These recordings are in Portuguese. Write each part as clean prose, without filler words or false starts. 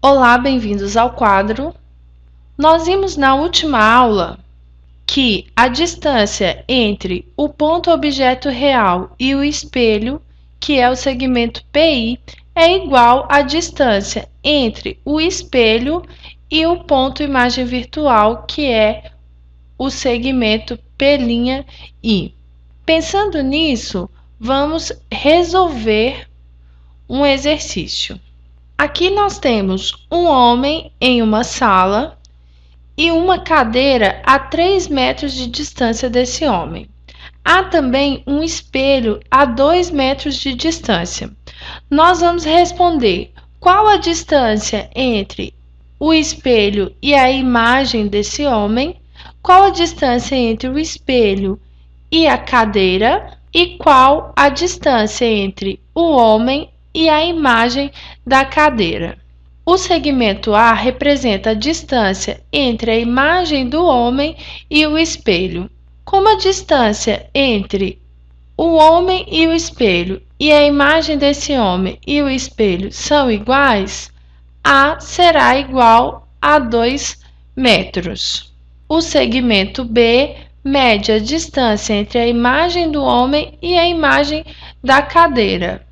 Olá, bem-vindos ao quadro. Nós vimos na última aula que a distância entre o ponto objeto real e o espelho, que é o segmento PI, é igual à distância entre o espelho e o ponto imagem virtual, que é o segmento P'I. Pensando nisso, vamos resolver um exercício. Aqui nós temos um homem em uma sala e uma cadeira a 3 metros de distância desse homem. Há também um espelho a 2 metros de distância. Nós vamos responder qual a distância entre o espelho e a imagem desse homem, qual a distância entre o espelho e a cadeira e qual a distância entre o homem e a imagem da cadeira. O segmento A representa a distância entre a imagem do homem e o espelho. Como a distância entre o homem e o espelho e a imagem desse homem e o espelho são iguais, A será igual a 2 metros. O segmento B mede a distância entre a imagem do homem e a imagem da cadeira.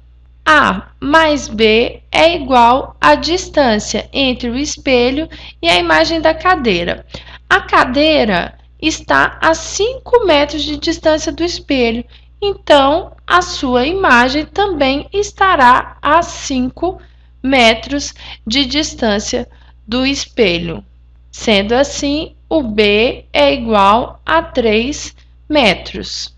A mais B é igual à distância entre o espelho e a imagem da cadeira. A cadeira está a 5 metros de distância do espelho, então a sua imagem também estará a 5 metros de distância do espelho. Sendo assim, o B é igual a 3 metros.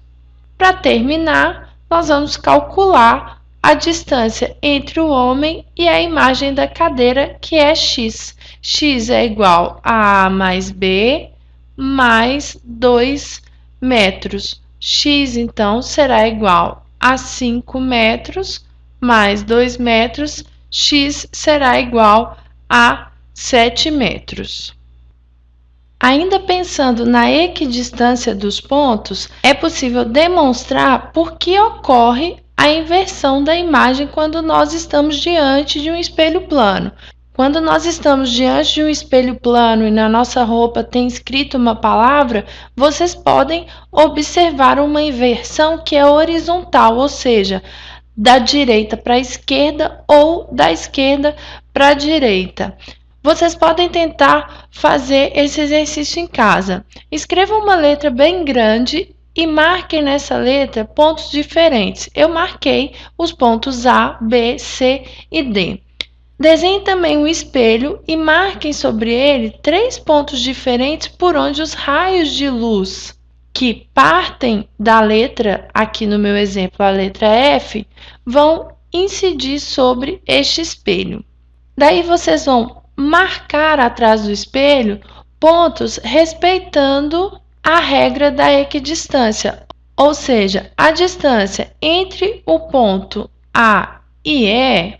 Para terminar, nós vamos calcular a distância entre o homem e a imagem da cadeira, que é x. X é igual a mais B mais 2 metros. X, então, será igual a 5 metros mais 2 metros. X será igual a 7 metros. Ainda pensando na equidistância dos pontos, é possível demonstrar por que ocorre a inversão da imagem quando nós estamos diante de um espelho plano. Quando nós estamos diante de um espelho plano e na nossa roupa tem escrito uma palavra, vocês podem observar uma inversão que é horizontal, ou seja, da direita para a esquerda ou da esquerda para a direita. Vocês podem tentar fazer esse exercício em casa. Escreva uma letra bem grande e marquem nessa letra pontos diferentes. Eu marquei os pontos A, B, C e D. Desenhe também um espelho e marquem sobre ele 3 pontos diferentes por onde os raios de luz que partem da letra, aqui no meu exemplo a letra F, vão incidir sobre este espelho. Daí vocês vão marcar atrás do espelho pontos respeitando a regra da equidistância, ou seja, a distância entre o ponto A e E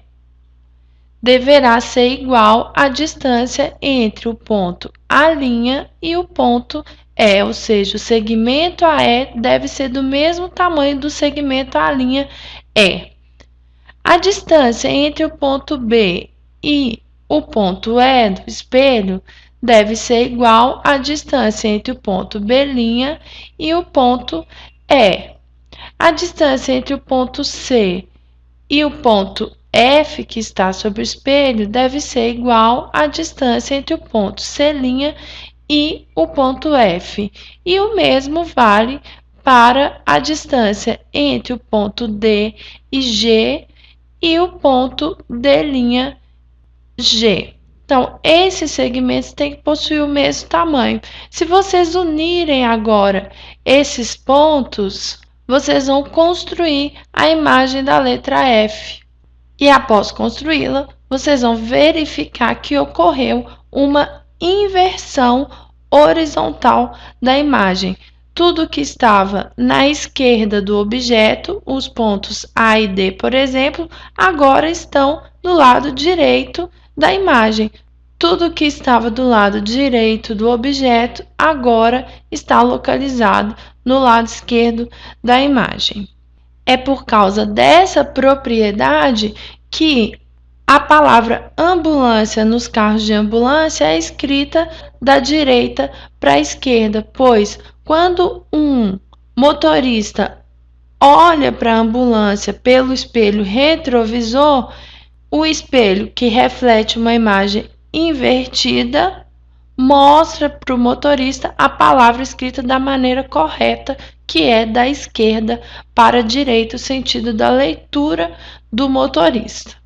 deverá ser igual à distância entre o ponto A' e o ponto E, ou seja, o segmento AE deve ser do mesmo tamanho do segmento A'E. A distância entre o ponto B e o ponto E do espelho deve ser igual à distância entre o ponto B' e o ponto E. A distância entre o ponto C e o ponto F, que está sobre o espelho, deve ser igual à distância entre o ponto C' e o ponto F. E o mesmo vale para a distância entre o ponto D e G e o ponto D' G. Então, esses segmentos têm que possuir o mesmo tamanho. Se vocês unirem agora esses pontos, vocês vão construir a imagem da letra F. E após construí-la, vocês vão verificar que ocorreu uma inversão horizontal da imagem. Tudo que estava na esquerda do objeto, os pontos A e D, por exemplo, agora estão do lado direito da imagem. Tudo que estava do lado direito do objeto agora está localizado no lado esquerdo da imagem. É por causa dessa propriedade que a palavra ambulância nos carros de ambulância é escrita da direita para a esquerda, pois quando um motorista olha para a ambulância pelo espelho retrovisor, o espelho, que reflete uma imagem invertida, mostra para o motorista a palavra escrita da maneira correta, que é da esquerda para a direita, o sentido da leitura do motorista.